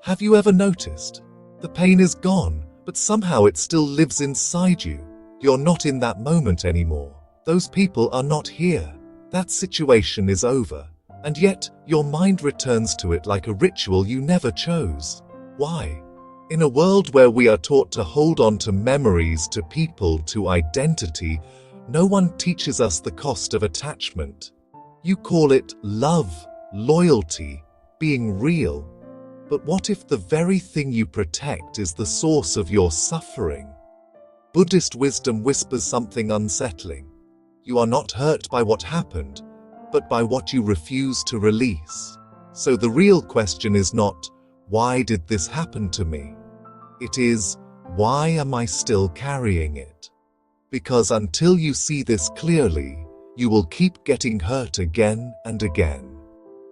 Have you ever noticed? The pain is gone, but somehow it still lives inside you. You're not in that moment anymore. Those people are not here. That situation is over. And yet, your mind returns to it like a ritual you never chose. Why? In a world where we are taught to hold on to memories, to people, to identity, no one teaches us the cost of attachment. You call it love, loyalty, being real. But what if the very thing you protect is the source of your suffering? Buddhist wisdom whispers something unsettling. You are not hurt by what happened, but by what you refuse to release. So the real question is not, why did this happen to me? It is, why am I still carrying it? Because until you see this clearly, you will keep getting hurt again and again.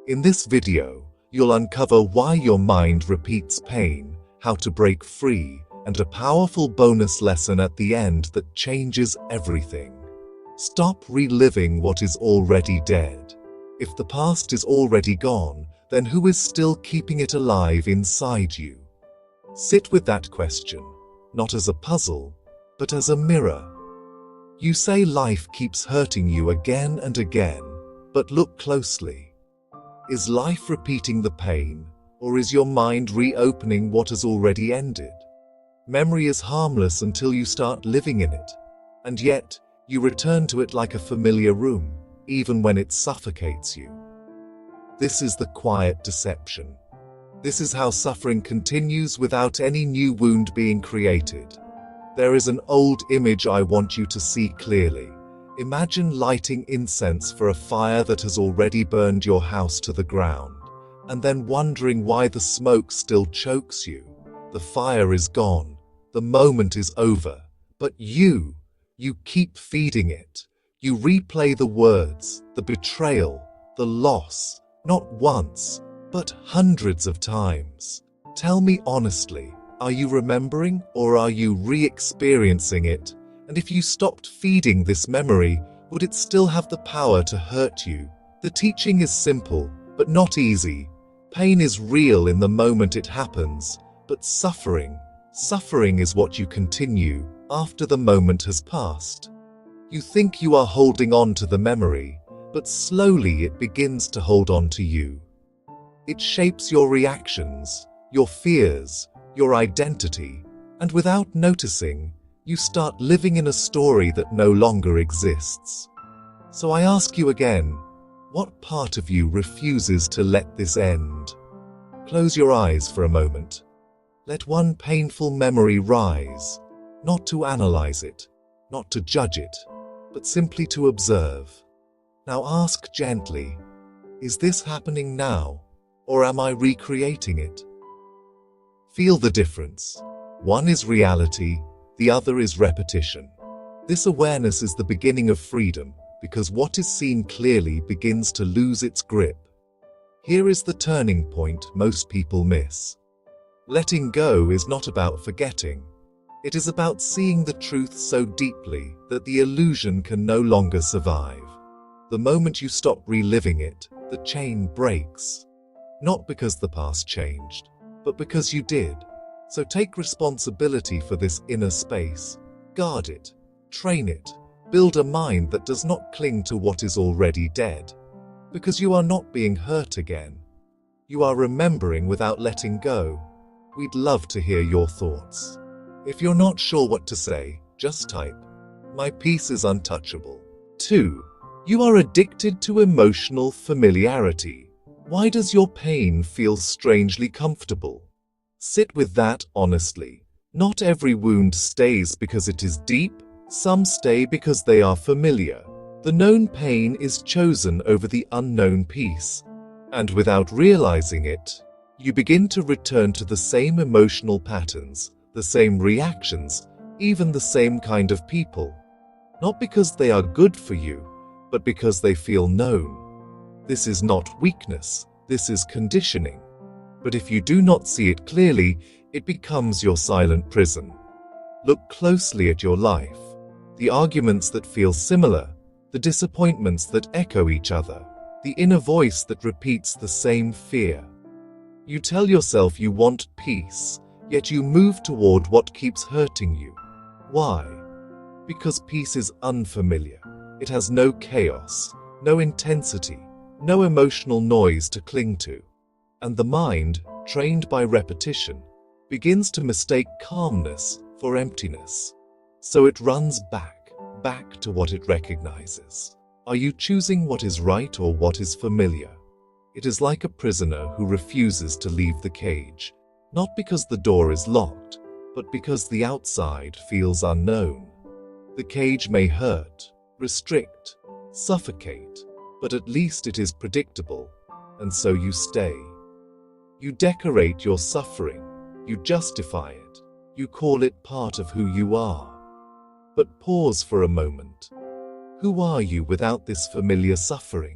In this video, you'll uncover why your mind repeats pain, how to break free, and a powerful bonus lesson at the end that changes everything. Stop reliving what is already dead. If the past is already gone, then who is still keeping it alive inside you? Sit with that question, not as a puzzle, but as a mirror. You say life keeps hurting you again and again, but look closely. Is life repeating the pain, or is your mind reopening what has already ended? Memory is harmless until you start living in it, and yet you return to it like a familiar room, even when it suffocates you. This is the quiet deception. This is how suffering continues without any new wound being created. There is an old image I want you to see clearly. Imagine lighting incense for a fire that has already burned your house to the ground, and then wondering why the smoke still chokes you. The fire is gone, the moment is over, but you keep feeding it. You replay the words, the betrayal, the loss, not once, but hundreds of times. Tell me honestly, are you remembering or are you re-experiencing it? And if you stopped feeding this memory, would it still have the power to hurt you? The teaching is simple, but not easy. Pain is real in the moment it happens, but suffering is what you continue after the moment has passed. You think you are holding on to the memory, but slowly it begins to hold on to you. It shapes your reactions, your fears, your identity, and without noticing, you start living in a story that no longer exists. So I ask you again, what part of you refuses to let this end? Close your eyes for a moment. Let one painful memory rise, not to analyze it, not to judge it, but simply to observe. Now ask gently, is this happening now, or am I recreating it? Feel the difference. One is reality, the other is repetition. This awareness is the beginning of freedom, because what is seen clearly begins to lose its grip. Here is the turning point most people miss. Letting go is not about forgetting. It is about seeing the truth so deeply that the illusion can no longer survive. The moment you stop reliving it, the chain breaks. Not because the past changed, but because you did. So take responsibility for this inner space. Guard it, train it, build a mind that does not cling to what is already dead. Because you are not being hurt again. You are remembering without letting go. We'd love to hear your thoughts. If you're not sure what to say, just type, "My peace is untouchable." 2. You are addicted to emotional familiarity. Why does your pain feel strangely comfortable? Sit with that honestly. Not every wound stays because it is deep, some stay because they are familiar. The known pain is chosen over the unknown peace. And without realizing it, you begin to return to the same emotional patterns, the same reactions, even the same kind of people. Not because they are good for you, but because they feel known. This is not weakness, this is conditioning. But if you do not see it clearly, it becomes your silent prison. Look closely at your life. The arguments that feel similar, the disappointments that echo each other, the inner voice that repeats the same fear. You tell yourself you want peace, yet you move toward what keeps hurting you. Why? Because peace is unfamiliar. It has no chaos, no intensity, no emotional noise to cling to. And the mind, trained by repetition, begins to mistake calmness for emptiness. So it runs back to what it recognizes. Are you choosing what is right or what is familiar? It is like a prisoner who refuses to leave the cage, not because the door is locked, but because the outside feels unknown. The cage may hurt, restrict, suffocate, but at least it is predictable, and so you stay. You decorate your suffering, you justify it, you call it part of who you are. But pause for a moment. Who are you without this familiar suffering?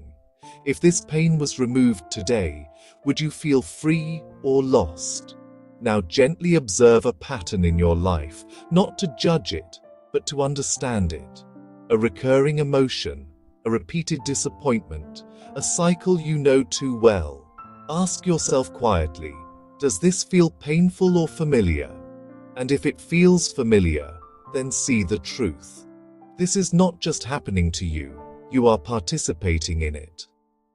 If this pain was removed today, would you feel free or lost? Now gently observe a pattern in your life, not to judge it, but to understand it. A recurring emotion, a repeated disappointment, a cycle you know too well. Ask yourself quietly, does this feel painful or familiar? And if it feels familiar, then see the truth. This is not just happening to you, you are participating in it.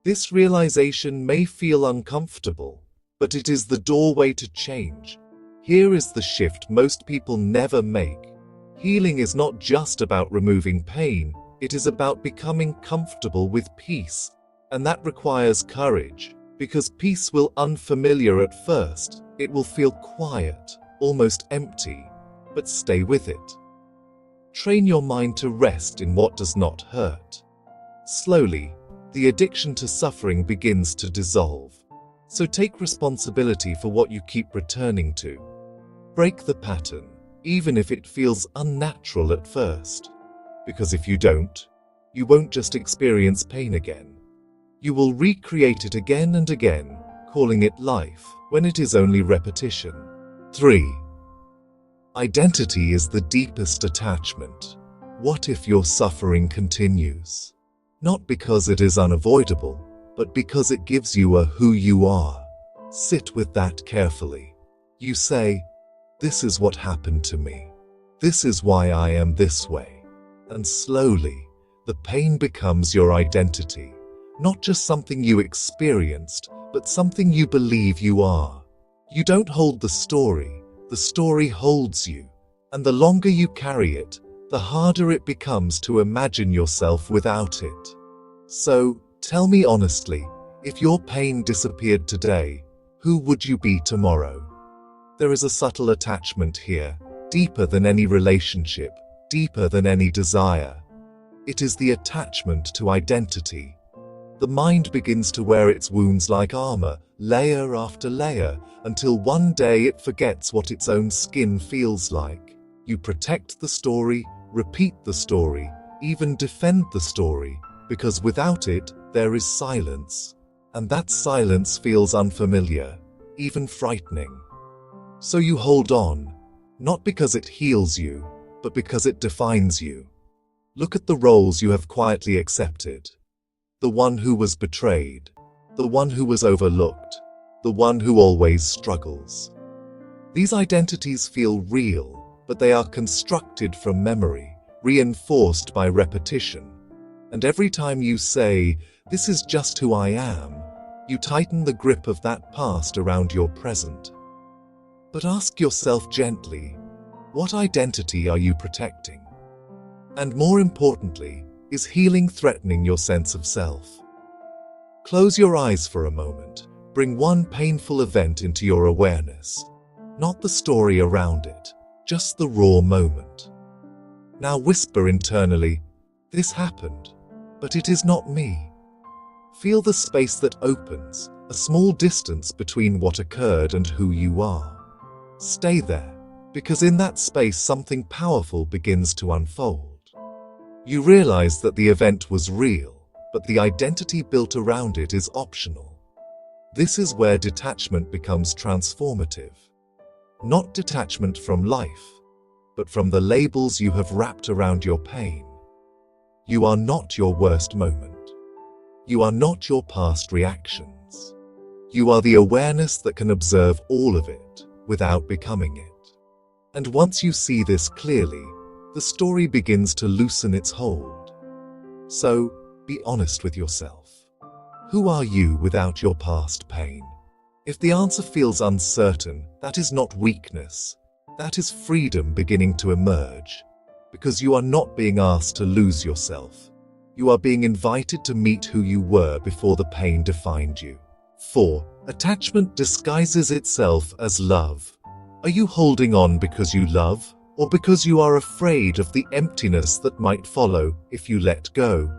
This realization may feel uncomfortable, but it is the doorway to change. Here is the shift most people never make. Healing is not just about removing pain, it is about becoming comfortable with peace. And that requires courage, because peace will unfamiliar at first. It will feel quiet, almost empty, but stay with it. Train your mind to rest in what does not hurt. Slowly, the addiction to suffering begins to dissolve. So take responsibility for what you keep returning to. Break the pattern, even if it feels unnatural at first. Because if you don't, you won't just experience pain again. You will recreate it again and again, calling it life, when it is only repetition. 3. Identity is the deepest attachment. What if your suffering continues? Not because it is unavoidable, but because it gives you a who you are. Sit with that carefully. You say, this is what happened to me. This is why I am this way. And slowly, the pain becomes your identity. Not just something you experienced, but something you believe you are. You don't hold the story holds you. And the longer you carry it, the harder it becomes to imagine yourself without it. So, tell me honestly, if your pain disappeared today, who would you be tomorrow? There is a subtle attachment here, deeper than any relationship, deeper than any desire. It is the attachment to identity. The mind begins to wear its wounds like armor, layer after layer, until one day it forgets what its own skin feels like. You protect the story, repeat the story, even defend the story, because without it, there is silence. And that silence feels unfamiliar, even frightening. So you hold on, not because it heals you, but because it defines you. Look at the roles you have quietly accepted. The one who was betrayed, the one who was overlooked, the one who always struggles. These identities feel real, but they are constructed from memory, reinforced by repetition. And every time you say, this is just who I am, you tighten the grip of that past around your present. But ask yourself gently, what identity are you protecting? And more importantly, is healing threatening your sense of self? Close your eyes for a moment. Bring one painful event into your awareness. Not the story around it, just the raw moment. Now whisper internally, this happened, but it is not me. Feel the space that opens, a small distance between what occurred and who you are. Stay there, because in that space something powerful begins to unfold. You realize that the event was real, but the identity built around it is optional. This is where detachment becomes transformative. Not detachment from life, but from the labels you have wrapped around your pain. You are not your worst moment. You are not your past reactions. You are the awareness that can observe all of it without becoming it. And once you see this clearly, the story begins to loosen its hold. So, be honest with yourself. Who are you without your past pain? If the answer feels uncertain, that is not weakness. That is freedom beginning to emerge. Because you are not being asked to lose yourself. You are being invited to meet who you were before the pain defined you. 4. Attachment disguises itself as love. Are you holding on because you love, or because you are afraid of the emptiness that might follow if you let go?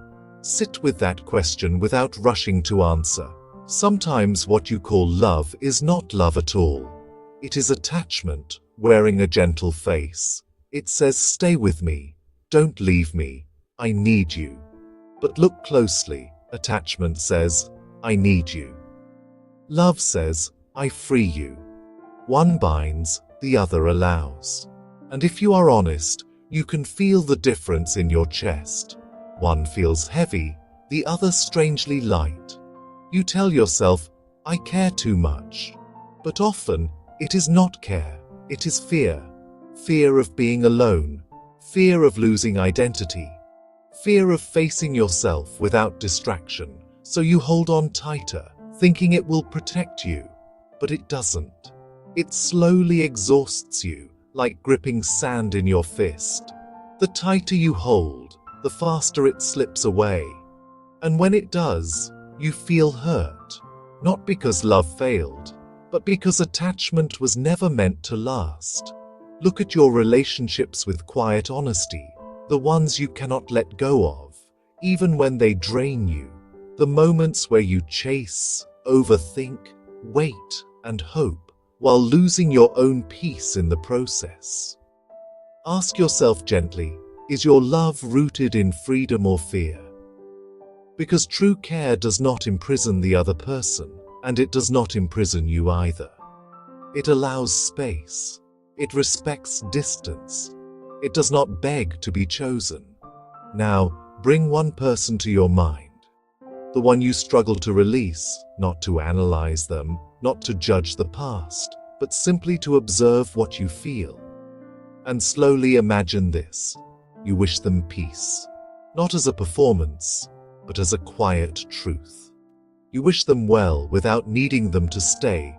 Sit with that question without rushing to answer. Sometimes what you call love is not love at all. It is attachment, wearing a gentle face. It says, stay with me, don't leave me, I need you. But look closely, attachment says, I need you. Love says, I free you. One binds, the other allows. And if you are honest, you can feel the difference in your chest. One feels heavy, the other strangely light. You tell yourself, I care too much. But often, it is not care, it is fear. Fear of being alone, fear of losing identity, fear of facing yourself without distraction, so you hold on tighter, thinking it will protect you. But it doesn't. It slowly exhausts you, like gripping sand in your fist. The tighter you hold, the faster it slips away. And when it does, you feel hurt, not because love failed, but because attachment was never meant to last. Look at your relationships with quiet honesty, the ones you cannot let go of, even when they drain you, the moments where you chase, overthink, wait, and hope, while losing your own peace in the process. Ask yourself gently, is your love rooted in freedom or fear? Because true care does not imprison the other person, and it does not imprison you either. It allows space. It respects distance. It does not beg to be chosen. Now, bring one person to your mind. The one you struggle to release, not to analyze them, not to judge the past, but simply to observe what you feel. And slowly imagine this. You wish them peace, not as a performance, but as a quiet truth. You wish them well without needing them to stay.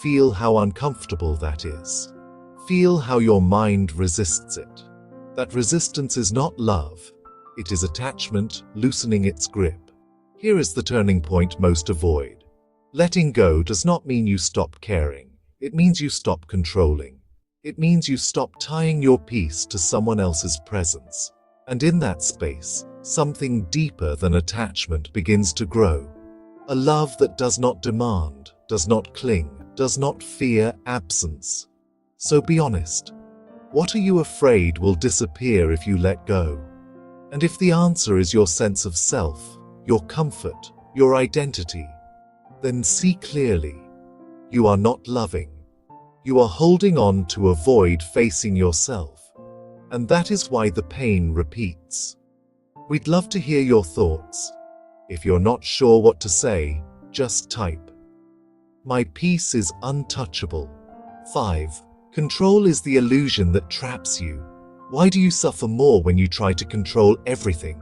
Feel how uncomfortable that is. Feel how your mind resists it. That resistance is not love. It is attachment loosening its grip. Here is the turning point most avoid. Letting go does not mean you stop caring. It means you stop controlling. It means you stop tying your peace to someone else's presence. And in that space, something deeper than attachment begins to grow. A love that does not demand, does not cling, does not fear absence. So be honest. What are you afraid will disappear if you let go? And if the answer is your sense of self, your comfort, your identity, then see clearly. You are not loving. You are holding on to avoid facing yourself. And that is why the pain repeats. We'd love to hear your thoughts. If you're not sure what to say, just type. My peace is untouchable. 5. Control is the illusion that traps you. Why do you suffer more when you try to control everything?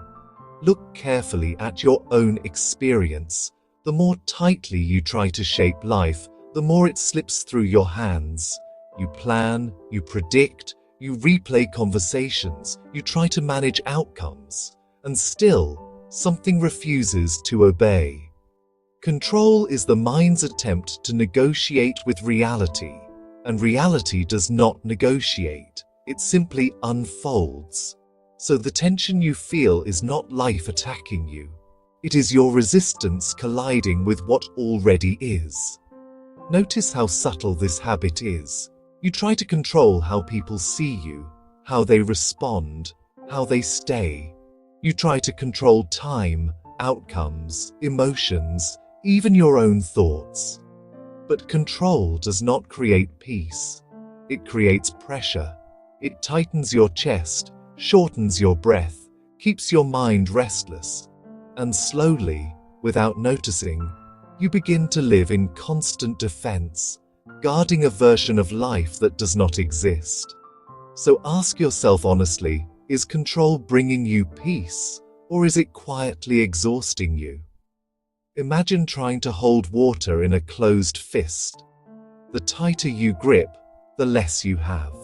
Look carefully at your own experience. The more tightly you try to shape life, the more it slips through your hands. You plan, you predict, you replay conversations, you try to manage outcomes, and still, something refuses to obey. Control is the mind's attempt to negotiate with reality. And reality does not negotiate, it simply unfolds. So the tension you feel is not life attacking you. It is your resistance colliding with what already is. Notice how subtle this habit is. You try to control how people see you, how they respond, how they stay. You try to control time, outcomes, emotions, even your own thoughts. But control does not create peace. It creates pressure. It tightens your chest, shortens your breath, keeps your mind restless. And slowly, without noticing, You begin to live in constant defense, guarding a version of life that does not exist. So ask yourself honestly, is control bringing you peace, or is it quietly exhausting you? Imagine trying to hold water in a closed fist. The tighter you grip, the less you have.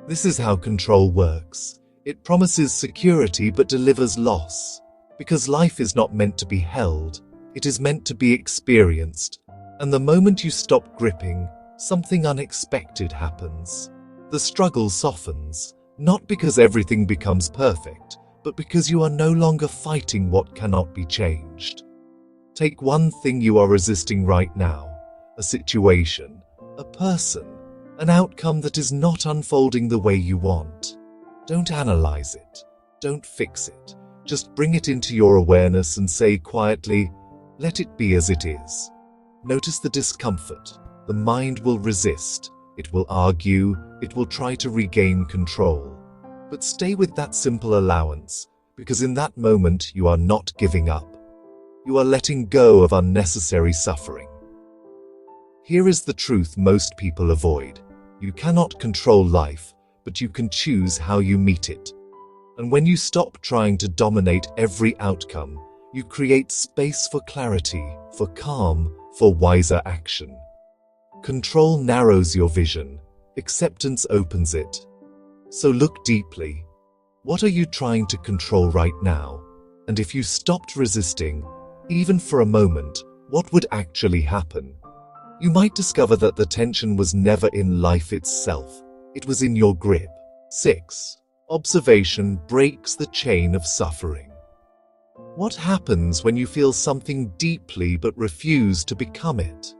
This is how control works. It promises security but delivers loss. Because life is not meant to be held, it is meant to be experienced. And the moment you stop gripping, something unexpected happens. The struggle softens, not because everything becomes perfect, but because you are no longer fighting what cannot be changed. Take one thing you are resisting right now, a situation, a person, an outcome that is not unfolding the way you want. Don't analyze it. Don't fix it. Just bring it into your awareness and say quietly, let it be as it is. Notice the discomfort. The mind will resist. It will argue. It will try to regain control. But stay with that simple allowance, because in that moment you are not giving up. You are letting go of unnecessary suffering. Here is the truth most people avoid. You cannot control life, but you can choose how you meet it. And when you stop trying to dominate every outcome, you create space for clarity, for calm, for wiser action. Control narrows your vision. Acceptance opens it. So look deeply. What are you trying to control right now? And if you stopped resisting, even for a moment, what would actually happen? You might discover that the tension was never in life itself. It was in your grip. 6. Observation breaks the chain of suffering. What happens when you feel something deeply but refuse to become it?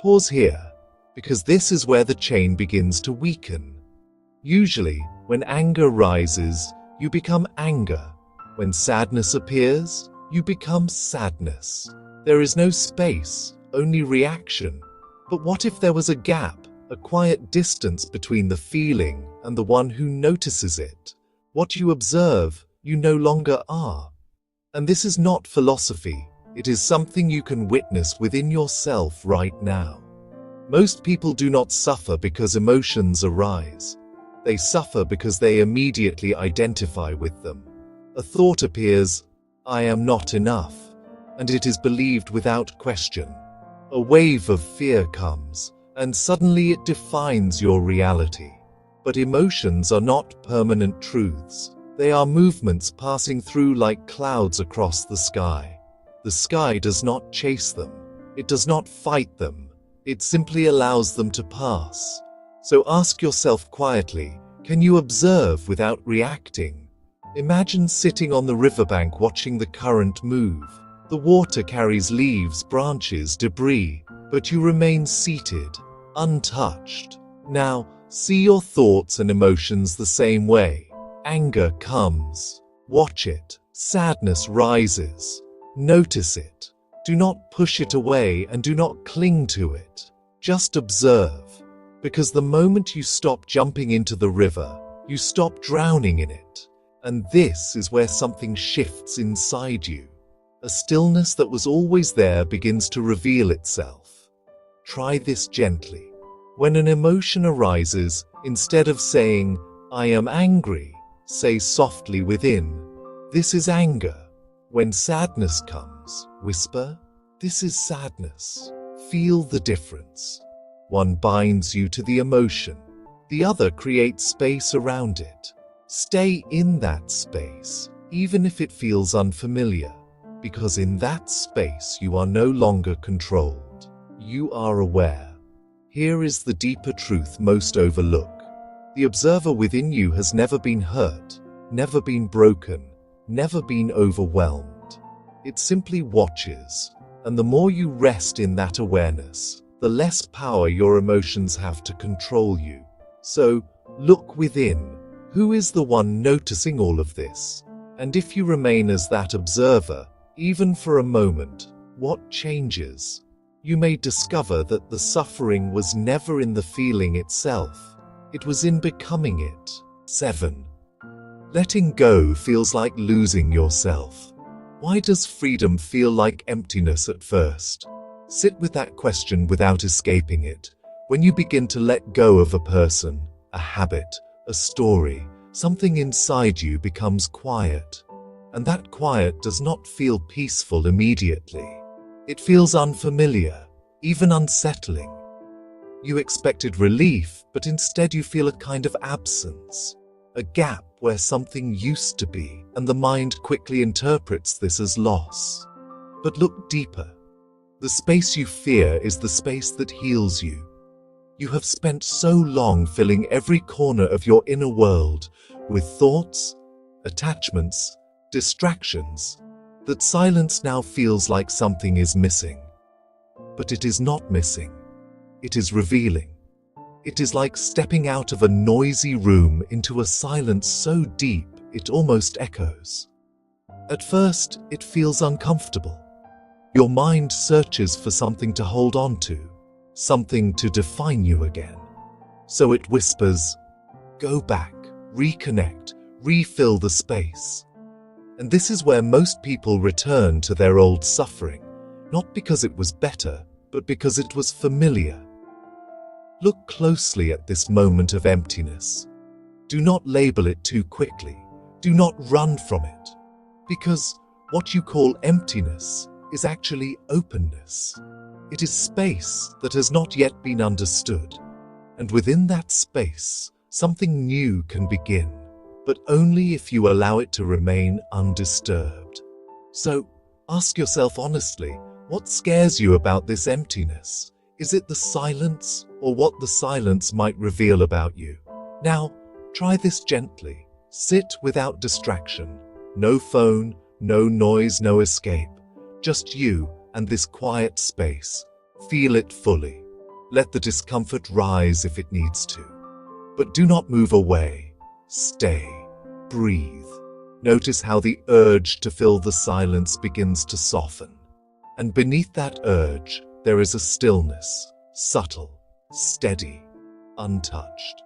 Pause here, because this is where the chain begins to weaken. Usually, when anger rises, you become anger. When sadness appears, you become sadness. There is no space, only reaction. But what if there was a gap, a quiet distance between the feeling and the one who notices it? What you observe, you no longer are. And this is not philosophy. It is something you can witness within yourself right now. Most people do not suffer because emotions arise. They suffer because they immediately identify with them. A thought appears, I am not enough, and it is believed without question. A wave of fear comes, and suddenly it defines your reality. But emotions are not permanent truths. They are movements passing through like clouds across the sky. The sky does not chase them. It does not fight them. It simply allows them to pass. So ask yourself quietly, can you observe without reacting? Imagine sitting on the riverbank watching the current move. The water carries leaves, branches, debris, but you remain seated, untouched. Now, see your thoughts and emotions the same way. Anger comes. Watch it. Sadness rises. Notice it. Do not push it away and do not cling to it. Just observe. Because the moment you stop jumping into the river, you stop drowning in it. And this is where something shifts inside you. A stillness that was always there begins to reveal itself. Try this gently. When an emotion arises, instead of saying, I am angry, say softly within, this is anger. When sadness comes, whisper, this is sadness. Feel the difference. One binds you to the emotion. The other creates space around it. Stay in that space, even if it feels unfamiliar, because in that space you are no longer controlled. You are aware. Here is the deeper truth most overlook. The observer within you has never been hurt, never been broken, never been overwhelmed. It simply watches, and the more you rest in that awareness, the less power your emotions have to control you. So, look within. Who is the one noticing all of this? And if you remain as that observer, even for a moment, what changes? You may discover that the suffering was never in the feeling itself. It was in becoming it. 7. Letting go feels like losing yourself. Why does freedom feel like emptiness at first? Sit with that question without escaping it. When you begin to let go of a person, a habit, a story, something inside you becomes quiet. And that quiet does not feel peaceful immediately. It feels unfamiliar, even unsettling. You expected relief, but instead you feel a kind of absence, a gap where something used to be, and the mind quickly interprets this as loss. But look deeper. The space you fear is the space that heals you. You have spent so long filling every corner of your inner world with thoughts, attachments, distractions, that silence now feels like something is missing. But it is not missing. It is revealing. It is like stepping out of a noisy room into a silence so deep it almost echoes. At first, it feels uncomfortable. Your mind searches for something to hold on to, something to define you again. So it whispers, "Go back, reconnect, refill the space." And this is where most people return to their old suffering, not because it was better, but because it was familiar. Look closely at this moment of emptiness. Do not label it too quickly. Do not run from it. Because what you call emptiness is actually openness. It is space that has not yet been understood. And within that space, something new can begin, but only if you allow it to remain undisturbed. So, ask yourself honestly, what scares you about this emptiness? Is it the silence, or what the silence might reveal about you? Now, try this gently. Sit without distraction. No phone, no noise, no escape. Just you and this quiet space. Feel it fully. Let the discomfort rise if it needs to. But do not move away. Stay. Breathe. Notice how the urge to fill the silence begins to soften. And beneath that urge, there is a stillness, subtle, steady, untouched.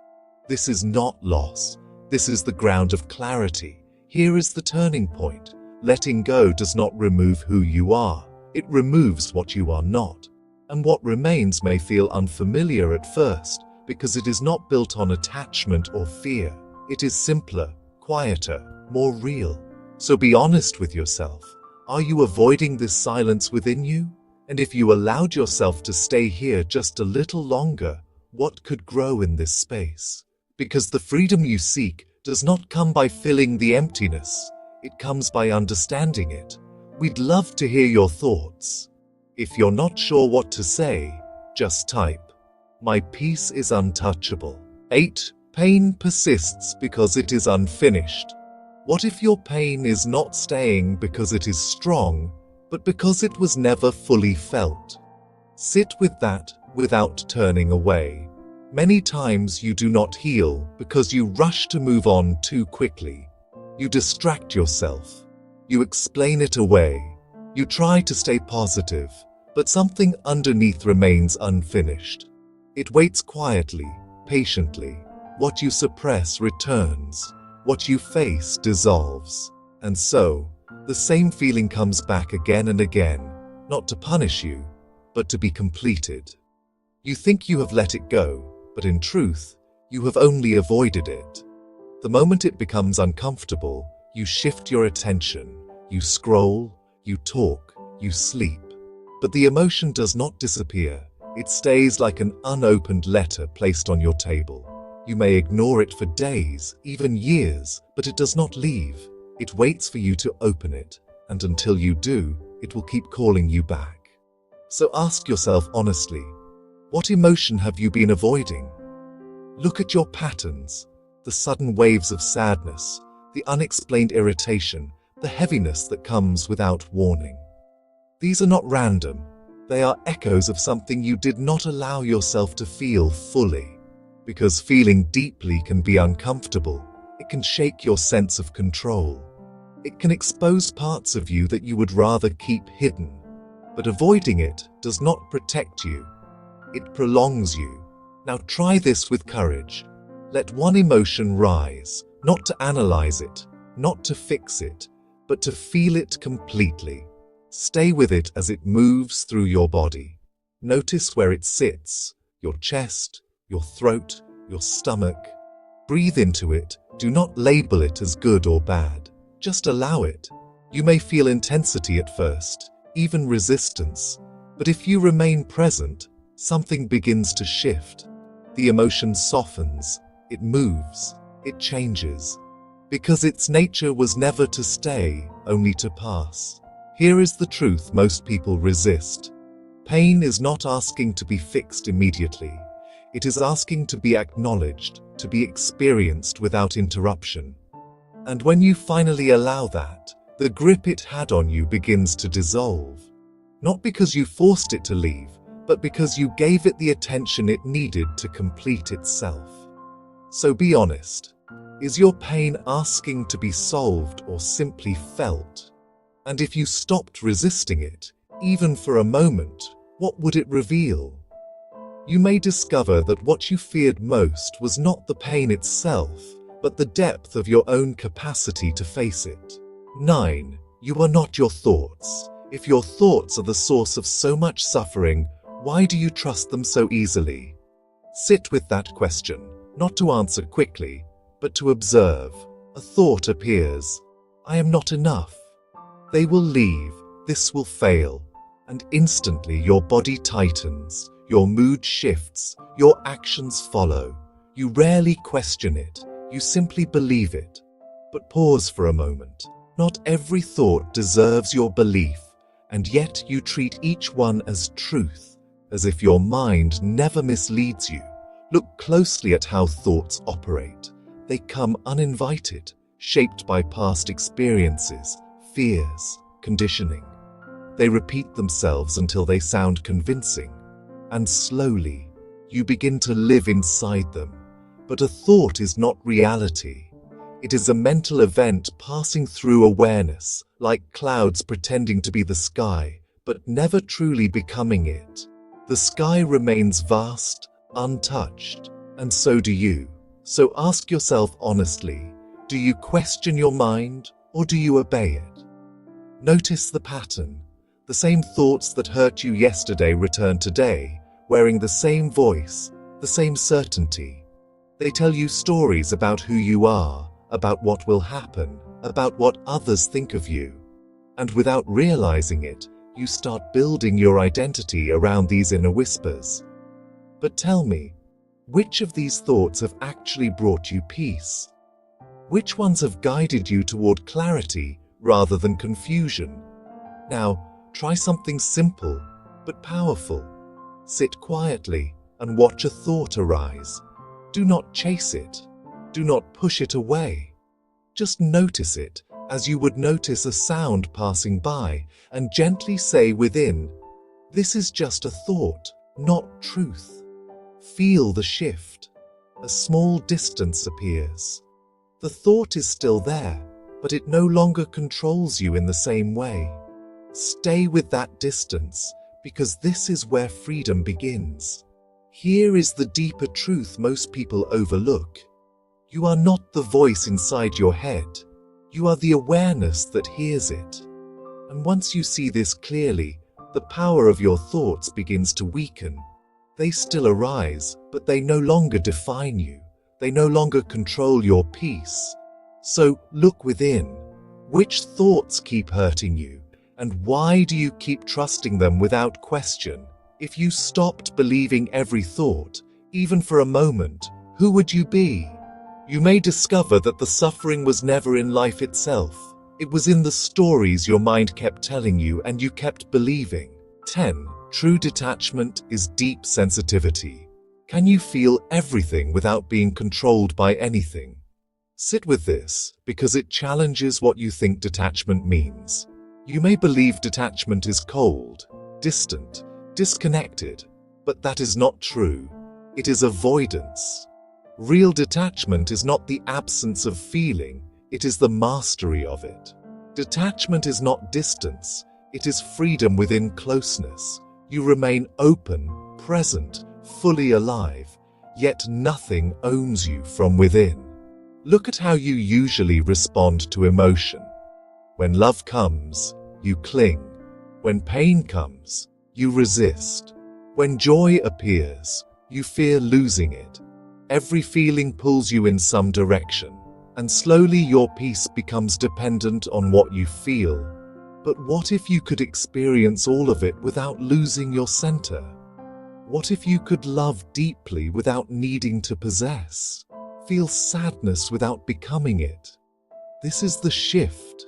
This is not loss. This is the ground of clarity. Here is the turning point. Letting go does not remove who you are. It removes what you are not. And what remains may feel unfamiliar at first, because it is not built on attachment or fear. It is simpler, quieter, more real. So be honest with yourself. Are you avoiding this silence within you? And if you allowed yourself to stay here just a little longer, what could grow in this space? Because the freedom you seek does not come by filling the emptiness. It comes by understanding it. We'd love to hear your thoughts. If you're not sure what to say, just type, "My peace is untouchable." 8. Pain persists because it is unfinished. What if your pain is not staying because it is strong, but because it was never fully felt? Sit with that without turning away. Many times you do not heal because you rush to move on too quickly. You distract yourself. You explain it away. You try to stay positive, but something underneath remains unfinished. It waits quietly, patiently. What you suppress returns. What you face dissolves. And so, the same feeling comes back again and again, not to punish you, but to be completed. You think you have let it go, but in truth, you have only avoided it. The moment it becomes uncomfortable, you shift your attention, you scroll, you talk, you sleep. But the emotion does not disappear. It stays like an unopened letter placed on your table. You may ignore it for days, even years, but it does not leave. It waits for you to open it, and until you do, it will keep calling you back. So ask yourself honestly, what emotion have you been avoiding? Look at your patterns, the sudden waves of sadness, the unexplained irritation, the heaviness that comes without warning. These are not random. They are echoes of something you did not allow yourself to feel fully. Because feeling deeply can be uncomfortable. It can shake your sense of control. It can expose parts of you that you would rather keep hidden. But avoiding it does not protect you. It prolongs you. Now try this with courage. Let one emotion rise, not to analyze it, not to fix it, but to feel it completely. Stay with it as it moves through your body. Notice where it sits, your chest, your throat, your stomach. Breathe into it. Do not label it as good or bad. Just allow it. You may feel intensity at first, even resistance, but if you remain present, something begins to shift. The emotion softens, it moves, it changes. Because its nature was never to stay, only to pass. Here is the truth most people resist. Pain is not asking to be fixed immediately. It is asking to be acknowledged, to be experienced without interruption. And when you finally allow that, the grip it had on you begins to dissolve. Not because you forced it to leave, but because you gave it the attention it needed to complete itself. So be honest. Is your pain asking to be solved or simply felt? And if you stopped resisting it, even for a moment, what would it reveal? You may discover that what you feared most was not the pain itself, but the depth of your own capacity to face it. 9. You are not your thoughts. If your thoughts are the source of so much suffering, why do you trust them so easily? Sit with that question, not to answer quickly, but to observe. A thought appears. I am not enough. They will leave. This will fail. And instantly your body tightens, your mood shifts, your actions follow. You rarely question it. You simply believe it. But pause for a moment. Not every thought deserves your belief, and yet you treat each one as truth, as if your mind never misleads you. Look closely at how thoughts operate. They come uninvited, shaped by past experiences, fears, conditioning. They repeat themselves until they sound convincing, and slowly, you begin to live inside them. But a thought is not reality. It is a mental event passing through awareness, like clouds pretending to be the sky, but never truly becoming it. The sky remains vast, untouched, and so do you. So ask yourself honestly, do you question your mind or do you obey it? Notice the pattern. The same thoughts that hurt you yesterday return today, wearing the same voice, the same certainty. They tell you stories about who you are, about what will happen, about what others think of you. And without realizing it, you start building your identity around these inner whispers. But tell me, which of these thoughts have actually brought you peace? Which ones have guided you toward clarity rather than confusion? Now, try something simple but powerful. Sit quietly and watch a thought arise. Do not chase it. Do not push it away. Just notice it as you would notice a sound passing by, and gently say within, "This is just a thought, not truth." Feel the shift. A small distance appears. The thought is still there, but it no longer controls you in the same way. Stay with that distance, because this is where freedom begins. Here is the deeper truth most people overlook. You are not the voice inside your head. You are the awareness that hears it. And once you see this clearly, the power of your thoughts begins to weaken. They still arise, but they no longer define you. They no longer control your peace. So look within. Which thoughts keep hurting you? And why do you keep trusting them without question? If you stopped believing every thought, even for a moment, who would you be? You may discover that the suffering was never in life itself. It was in the stories your mind kept telling you and you kept believing. 10. True detachment is deep sensitivity. Can you feel everything without being controlled by anything? Sit with this, because it challenges what you think detachment means. You may believe detachment is cold, distant, disconnected, but that is not true. It is avoidance. Real detachment is not the absence of feeling, it is the mastery of it. Detachment is not distance, it is freedom within closeness. You remain open, present, fully alive, yet nothing owns you from within. Look at how you usually respond to emotion. When love comes, you cling. When pain comes, you resist. When joy appears, you fear losing it. Every feeling pulls you in some direction, and slowly your peace becomes dependent on what you feel. But what if you could experience all of it without losing your center? What if you could love deeply without needing to possess? Feel sadness without becoming it? This is the shift.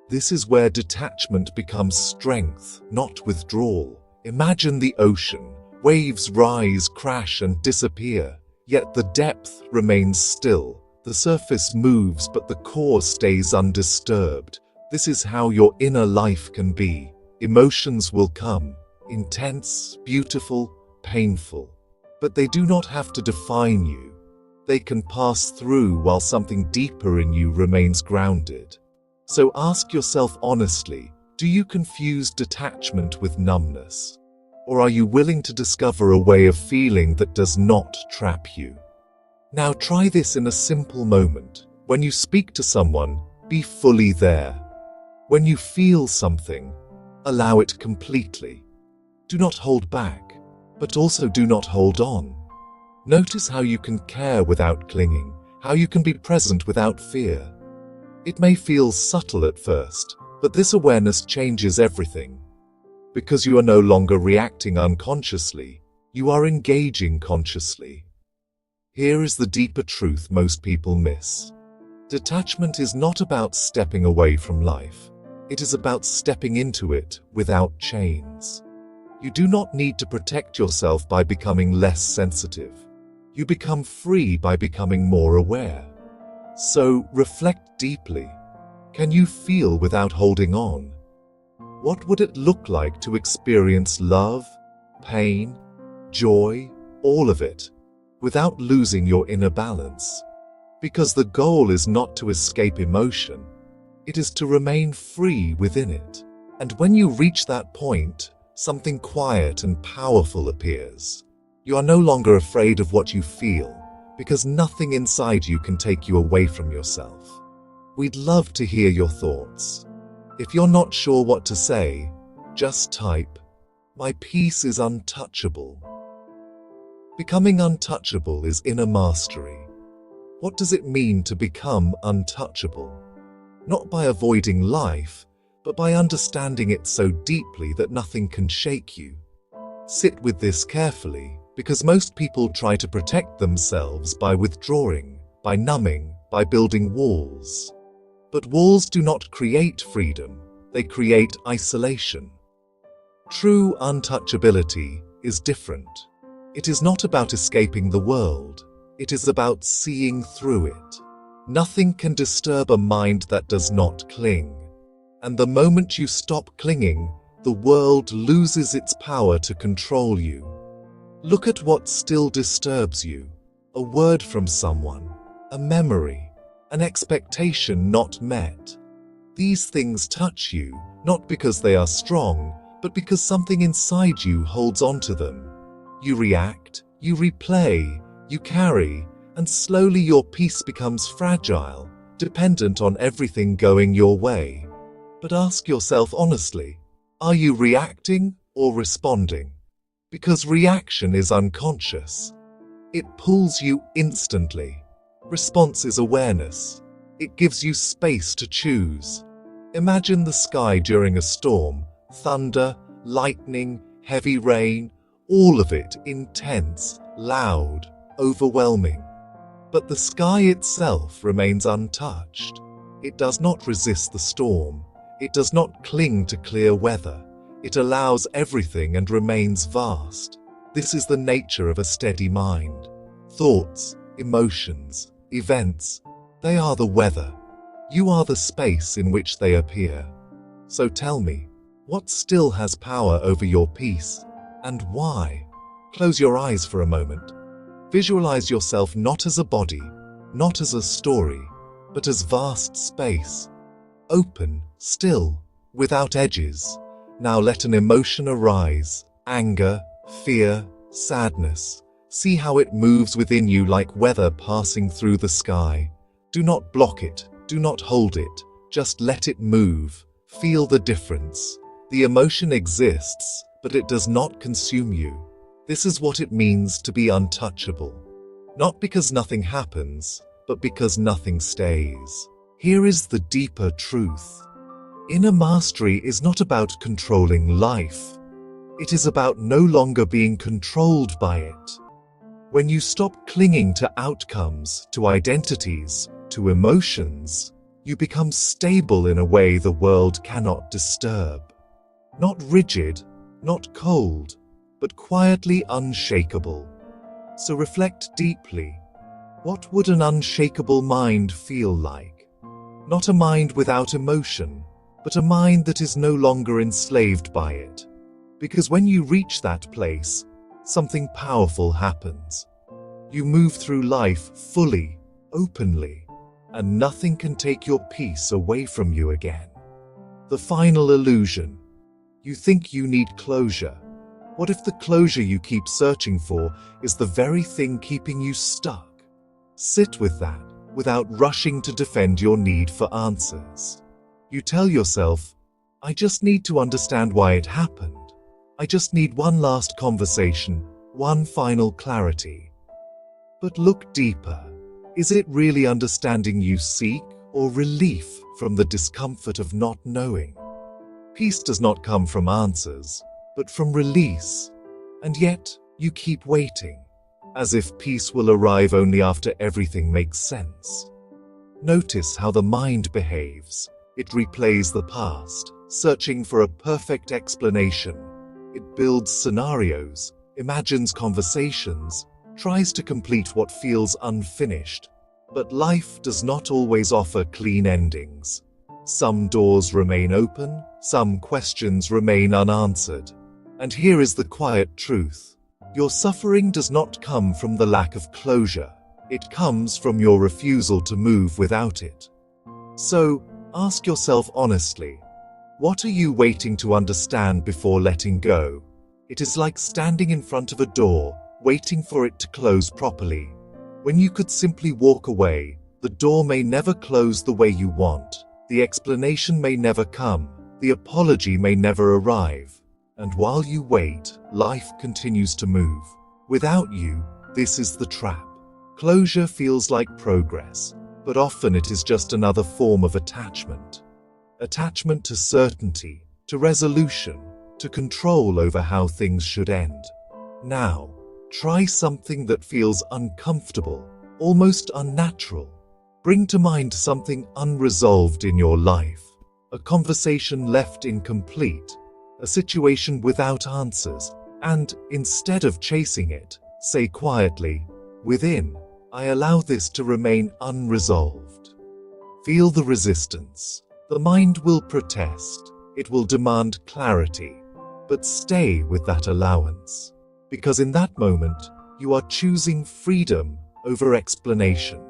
This is where detachment becomes strength, not withdrawal. Imagine the ocean. Waves rise, crash, and disappear. Yet the depth remains still. The surface moves, but the core stays undisturbed. This is how your inner life can be. Emotions will come, intense, beautiful, painful. But they do not have to define you. They can pass through while something deeper in you remains grounded. So ask yourself honestly, do you confuse detachment with numbness? Or are you willing to discover a way of feeling that does not trap you? Now try this in a simple moment. When you speak to someone, be fully there. When you feel something, allow it completely. Do not hold back, but also do not hold on. Notice how you can care without clinging, how you can be present without fear. It may feel subtle at first, but this awareness changes everything. Because you are no longer reacting unconsciously, you are engaging consciously. Here is the deeper truth most people miss. Detachment is not about stepping away from life. It is about stepping into it without chains. You do not need to protect yourself by becoming less sensitive. You become free by becoming more aware. So reflect deeply. Can you feel without holding on? What would it look like to experience love, pain, joy, all of it, without losing your inner balance? Because the goal is not to escape emotion, it is to remain free within it. And when you reach that point, something quiet and powerful appears. You are no longer afraid of what you feel, because nothing inside you can take you away from yourself. We'd love to hear your thoughts. If you're not sure what to say, just type, "My peace is untouchable." Becoming untouchable is inner mastery. What does it mean to become untouchable? Not by avoiding life, but by understanding it so deeply that nothing can shake you. Sit with this carefully, because most people try to protect themselves by withdrawing, by numbing, by building walls. But walls do not create freedom, they create isolation. True untouchability is different. It is not about escaping the world, it is about seeing through it. Nothing can disturb a mind that does not cling. And the moment you stop clinging, the world loses its power to control you. Look at what still disturbs you. A word from someone, a memory, an expectation not met. These things touch you, not because they are strong, but because something inside you holds on to them. You react, you replay, you carry, and slowly your peace becomes fragile, dependent on everything going your way. But ask yourself honestly, are you reacting or responding? Because reaction is unconscious. It pulls you instantly. Response is awareness. It gives you space to choose. Imagine the sky during a storm, thunder, lightning, heavy rain, all of it intense, loud, overwhelming. But the sky itself remains untouched. It does not resist the storm. It does not cling to clear weather. It allows everything and remains vast. This is the nature of a steady mind. Thoughts, emotions, events, they are the weather. You are the space in which they appear. So tell me, what still has power over your peace, and why? Close your eyes for a moment. Visualize yourself not as a body, not as a story, but as vast space. Open, still, without edges. Now let an emotion arise, anger, fear, sadness. See how it moves within you like weather passing through the sky. Do not block it, do not hold it, just let it move. Feel the difference. The emotion exists, but it does not consume you. This is what it means to be untouchable. Not because nothing happens, but because nothing stays. Here is the deeper truth. Inner mastery is not about controlling life. It is about no longer being controlled by it. When you stop clinging to outcomes, to identities, to emotions, you become stable in a way the world cannot disturb. Not rigid, not cold, but quietly unshakable. So reflect deeply. What would an unshakable mind feel like? Not a mind without emotion, but a mind that is no longer enslaved by it. Because when you reach that place, something powerful happens. You move through life fully, openly, and nothing can take your peace away from you again. The final illusion. You think you need closure. What if the closure you keep searching for is the very thing keeping you stuck? Sit with that, without rushing to defend your need for answers. You tell yourself, I just need to understand why it happened. I just need one last conversation, one final clarity. But look deeper. Is it really understanding you seek, or relief from the discomfort of not knowing? Peace does not come from answers, but from release. And yet, you keep waiting, as if peace will arrive only after everything makes sense. Notice how the mind behaves. It replays the past, searching for a perfect explanation. It builds scenarios, imagines conversations, tries to complete what feels unfinished. But life does not always offer clean endings. Some doors remain open, some questions remain unanswered. And here is the quiet truth. Your suffering does not come from the lack of closure. It comes from your refusal to move without it. So, ask yourself honestly, what are you waiting to understand before letting go? It is like standing in front of a door, waiting for it to close properly. When you could simply walk away, the door may never close the way you want. The explanation may never come. The apology may never arrive. And while you wait, life continues to move. Without you, this is the trap. Closure feels like progress, but often it is just another form of attachment. Attachment to certainty, to resolution, to control over how things should end. Now, try something that feels uncomfortable, almost unnatural. Bring to mind something unresolved in your life, a conversation left incomplete, a situation without answers, and instead of chasing it, say quietly, within, I allow this to remain unresolved. Feel the resistance. The mind will protest. It will demand clarity, but stay with that allowance. Because in that moment, you are choosing freedom over explanation.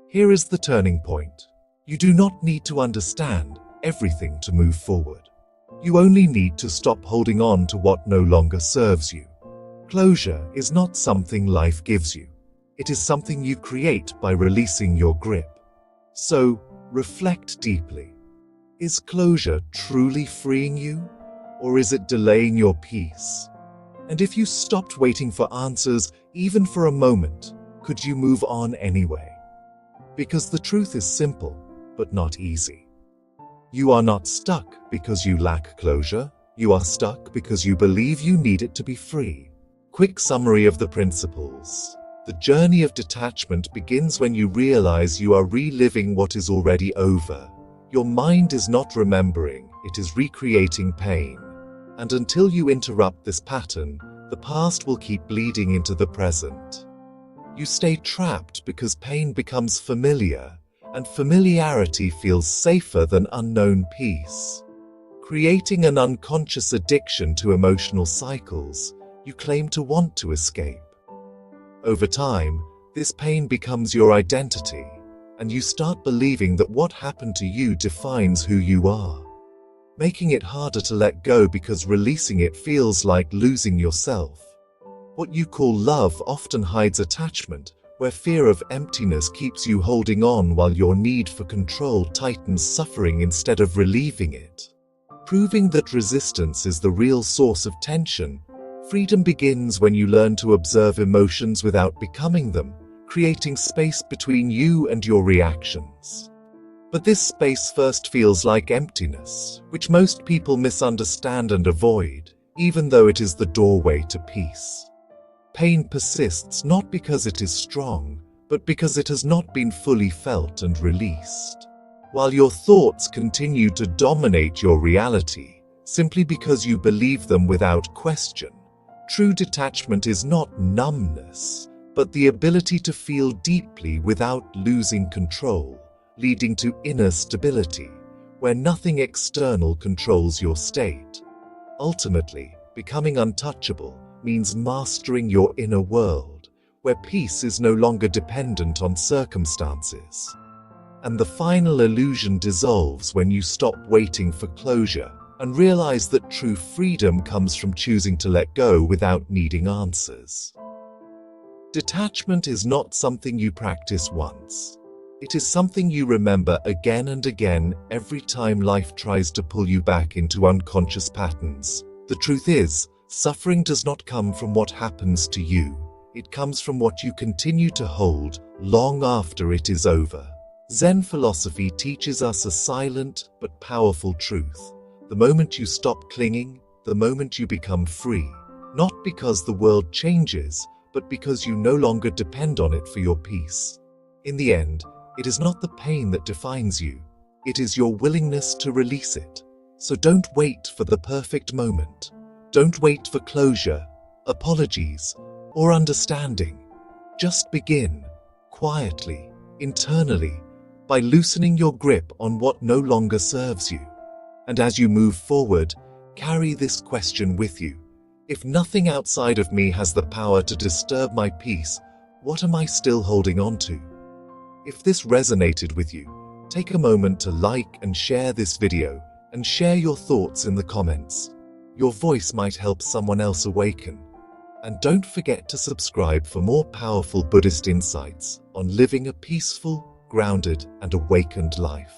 Here is the turning point. You do not need to understand everything to move forward. You only need to stop holding on to what no longer serves you. Closure is not something life gives you. It is something you create by releasing your grip. So, reflect deeply. Is closure truly freeing you, or is it delaying your peace? And if you stopped waiting for answers, even for a moment, could you move on anyway? Because the truth is simple, but not easy. You are not stuck because you lack closure. You are stuck because you believe you need it to be free. Quick summary of the principles. The journey of detachment begins when you realize you are reliving what is already over. Your mind is not remembering, it is recreating pain. And until you interrupt this pattern, the past will keep bleeding into the present. You stay trapped because pain becomes familiar, and familiarity feels safer than unknown peace. Creating an unconscious addiction to emotional cycles you claim to want to escape. Over time, this pain becomes your identity, and you start believing that what happened to you defines who you are, making it harder to let go because releasing it feels like losing yourself. What you call love often hides attachment, where fear of emptiness keeps you holding on while your need for control tightens suffering instead of relieving it. proving that resistance is the real source of tension. Freedom begins when you learn to observe emotions without becoming them, creating space between you and your reactions. But this space first feels like emptiness, which most people misunderstand and avoid, even though it is the doorway to peace. Pain persists not because it is strong, but because it has not been fully felt and released. While your thoughts continue to dominate your reality, simply because you believe them without question, true detachment is not numbness, but the ability to feel deeply without losing control, leading to inner stability, where nothing external controls your state. Ultimately, becoming untouchable means mastering your inner world, where peace is no longer dependent on circumstances. And the final illusion dissolves when you stop waiting for closure and realize that true freedom comes from choosing to let go without needing answers. Detachment is not something you practice once. It is something you remember again and again every time life tries to pull you back into unconscious patterns. The truth is, suffering does not come from what happens to you. It comes from what you continue to hold long after it is over. Zen philosophy teaches us a silent but powerful truth. The moment you stop clinging, the moment you become free, not because the world changes, but because you no longer depend on it for your peace. In the end, it is not the pain that defines you. It is your willingness to release it. So don't wait for the perfect moment. Don't wait for closure, apologies, or understanding. Just begin, quietly, internally, by loosening your grip on what no longer serves you. And as you move forward, carry this question with you. If nothing outside of me has the power to disturb my peace, what am I still holding on to? If this resonated with you, take a moment to like and share this video, and share your thoughts in the comments. Your voice might help someone else awaken. And don't forget to subscribe for more powerful Buddhist insights on living a peaceful, grounded, and awakened life.